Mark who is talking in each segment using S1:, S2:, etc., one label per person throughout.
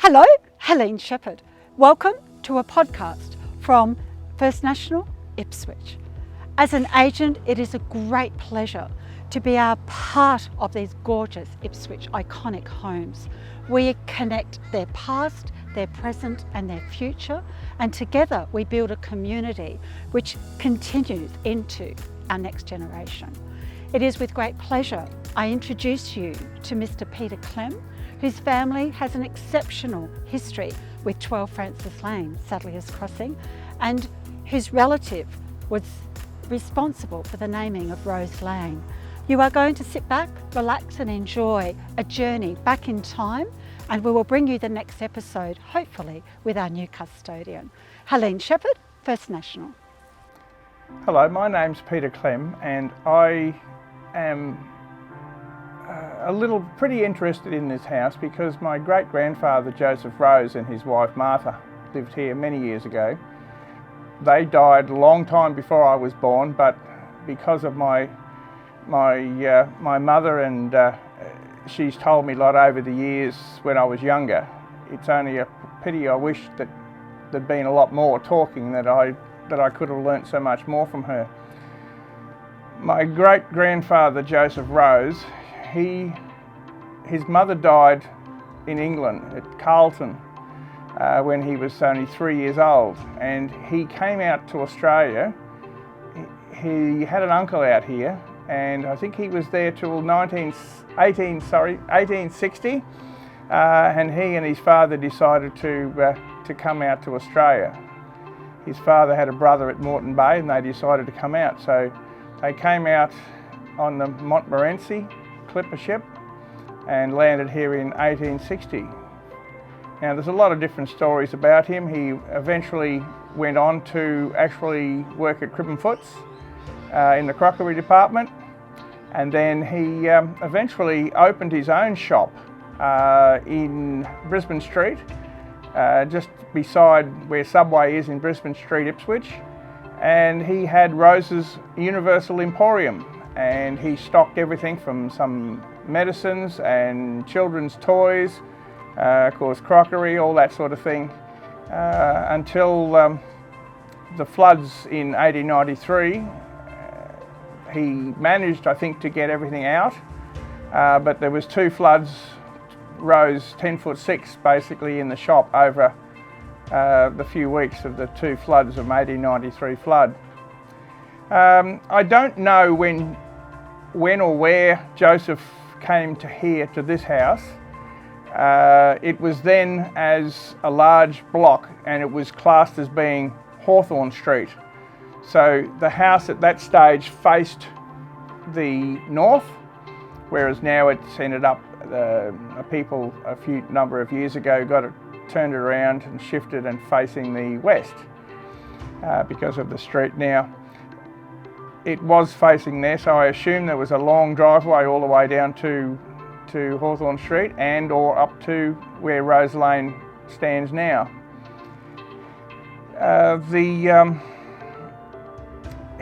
S1: Hello, Helene Shephard. Welcome to a podcast from First National Ipswich. As an agent, it is a great pleasure to be a part of these gorgeous Ipswich iconic homes. We connect their past, their present and their future, and together we build a community which continues into our next generation. It is with great pleasure I introduce you to Mr. Peter Clem, whose family has an exceptional history with 12 Francis Lane, Sadliers Crossing, and whose relative was responsible for the naming of Rose Lane. You are going to sit back, relax and enjoy a journey back in time, and we will bring you the next episode, hopefully with our new custodian. Helene Shephard, First National.
S2: Hello, my name's Peter Clem and I am pretty interested in this house because my great-grandfather Joseph Rose and his wife Martha lived here many years ago. They died a long time before I was born, but because of my mother and she's told me a lot over the years when I was younger. It's only a pity. I wish that there'd been a lot more talking, that I could have learnt so much more from her. My great-grandfather Joseph Rose, his mother died in England at Carlton when he was only 3 years old, and he came out to Australia. He had an uncle out here, and I think he was there till 1860, and he and his father decided to come out to Australia. His father had a brother at Moreton Bay and they decided to come out, so they came out on the Montmorency clipper ship and landed here in 1860. Now there's a lot of different stories about him. He eventually went on to actually work at Crib and Foots in the crockery department, and then he eventually opened his own shop in Brisbane Street, just beside where Subway is in Brisbane Street, Ipswich, and he had Rose's Universal Emporium, and he stocked everything from some medicines and children's toys, of course crockery, all that sort of thing, until the floods in 1893. He managed, I think, to get everything out, but there was two floods, Rose 10'6" basically in the shop over the few weeks of the two floods of 1893 flood. I don't know when or where Joseph came to this house. It was then as a large block and it was classed as being Hawthorne Street. So the house at that stage faced the north, whereas now it's ended up, people a number of years ago turned it around and shifted and facing the west because of the street now. It was facing there, so I assume there was a long driveway all the way down to Hawthorne Street and or up to where Rose Lane stands now.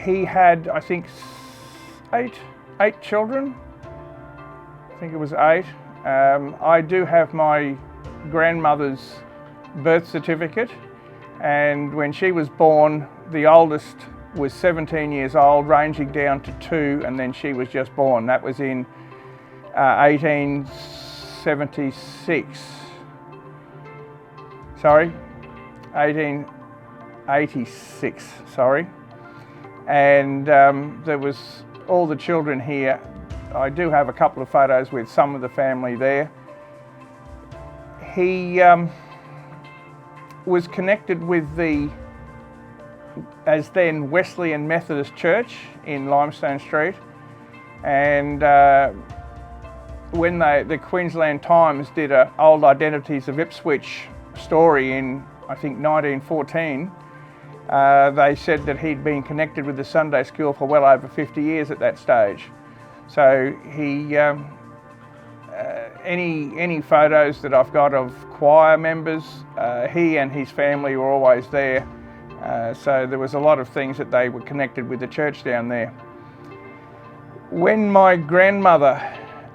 S2: He had, I think, eight children. I think it was 8. I do have my grandmother's birth certificate, and when she was born, the oldest was 17 years old, ranging down to 2, and then she was just born. That was in 1876. Sorry, 1886, sorry. And there was all the children here. I do have a couple of photos with some of the family there. He was connected with the, as then, Wesleyan Methodist Church in Limestone Street, and when the Queensland Times did a Old Identities of Ipswich story in, I think, 1914, they said that he'd been connected with the Sunday school for well over 50 years at that stage. So he, any photos that I've got of choir members, he and his family were always there. So there was a lot of things that they were connected with the church down there. When my grandmother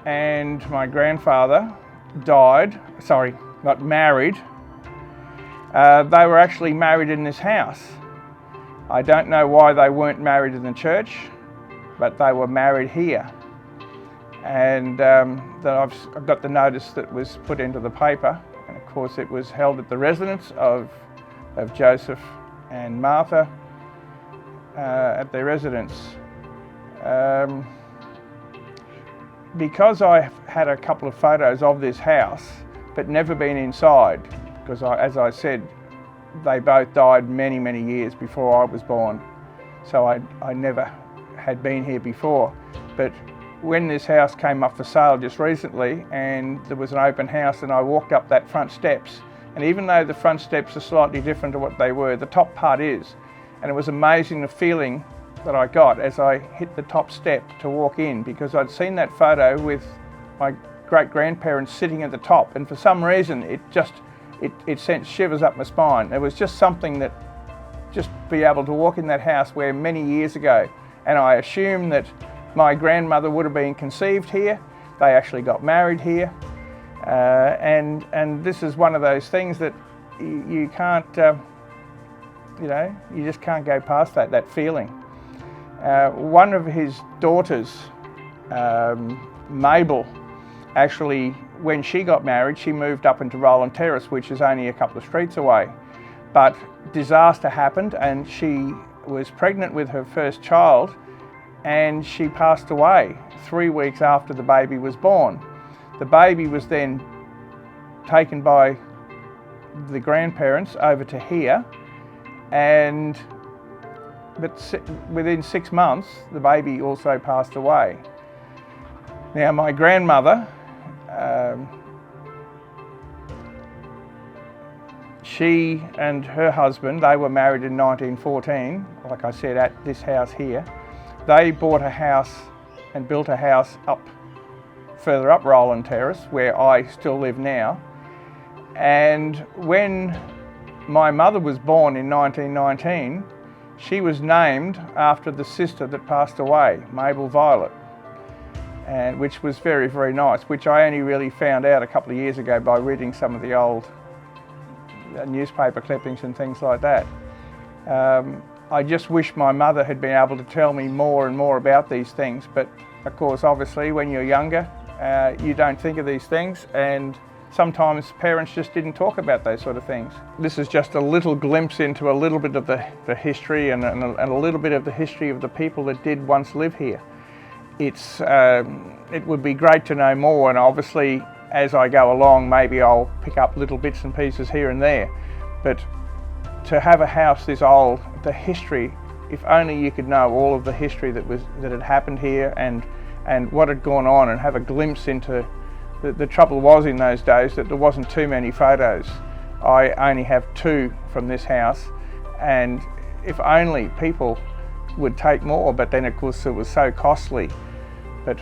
S2: and my grandfather died, got married, they were actually married in this house. I don't know why they weren't married in the church, but they were married here. And then I've got the notice that was put into the paper, and of course it was held at the residence of Joseph and Martha at their residence. Because I had a couple of photos of this house, but never been inside, because as I said, they both died many, many years before I was born. So I never had been here before. But when this house came up for sale just recently, and there was an open house, and I walked up that front steps, and even though the front steps are slightly different to what they were, the top part is. And it was amazing the feeling that I got as I hit the top step to walk in, because I'd seen that photo with my great-grandparents sitting at the top, and for some reason it sent shivers up my spine. It was just something that, just be able to walk in that house where many years ago, and I assume that my grandmother would have been conceived here. They actually got married here, and this is one of those things that you can't, you just can't go past that feeling. One of his daughters, Mabel, actually, when she got married, she moved up into Roland Terrace, which is only a couple of streets away. But disaster happened, and she was pregnant with her first child, and she passed away 3 weeks after the baby was born. The baby was then taken by the grandparents over to here, but within 6 months, the baby also passed away. Now, my grandmother, she and her husband, they were married in 1914, like I said, at this house here. They bought a house and built a house further up Roland Terrace, where I still live now. And when my mother was born in 1919, she was named after the sister that passed away, Mabel Violet, and which was very, very nice, which I only really found out a couple of years ago by reading some of the old newspaper clippings and things like that. I just wish my mother had been able to tell me more and more about these things, but of course, obviously, when you're younger, you don't think of these things, and sometimes parents just didn't talk about those sort of things. This is just a little glimpse into a little bit of the history and a little bit of the history of the people that did once live here. It would be great to know more, and obviously as I go along maybe I'll pick up little bits and pieces here and there, but to have a house this old, the history, if only you could know all of the history that had happened here and what had gone on, and have a glimpse into the trouble was in those days that there wasn't too many photos. I only have 2 from this house, and if only people would take more, but then of course it was so costly. But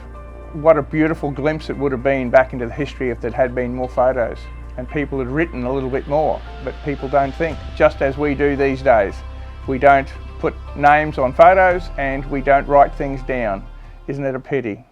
S2: what a beautiful glimpse it would have been back into the history if there had been more photos and people had written a little bit more. But people don't think, just as we do these days. We don't put names on photos and we don't write things down. Isn't it a pity?